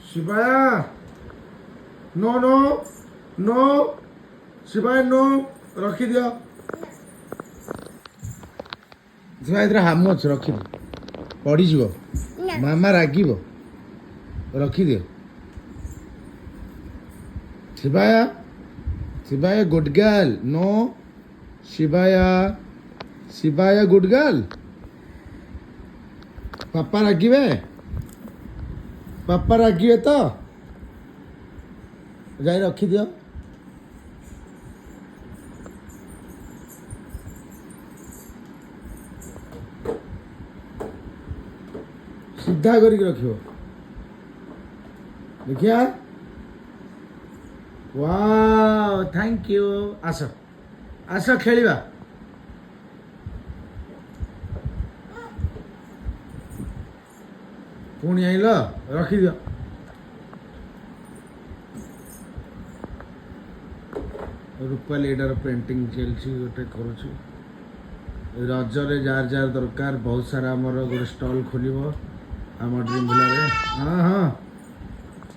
Sivaiah no no no Shivaya no ରଖିଦିଅ। ଶିବାୟା ଏଥିରେ ହାମ ଅଛି ରଖିଦିଅ, ପଡ଼ିଯିବ, ମାମା ରାଗିବ, ରଖିଦିଅ। Shivaya Shivaya good girl no Shivaya Shivaya good girl. ପାପା ରାଗିବେ, ପାପା ରାଗିବେ ତ, ଯାଇ ରଖିଦିଅ। ସିଧା କରିକି ରଖିବ, ଦେଖିଆ। Wow thank you. ଆସ ଆସ ଖେଳିବା। ପୁଣି ଆଇଲ, ରଖିଦିଅ। ରୂପାଲି ଏଇଟାର ପେଣ୍ଟିଂ ଚାଲିଛି, ଗୋଟେ କରୁଛି। ରଜରେ ଯାହାର ଯାହାର ଦରକାର ବହୁତ ସାରା ଆମର ଗୋଟେ ଷ୍ଟଲ୍ ଖୋଲିବ ଆମ ଡ୍ରିମ୍ ଭିଲାରେ। ହଁ ହଁ।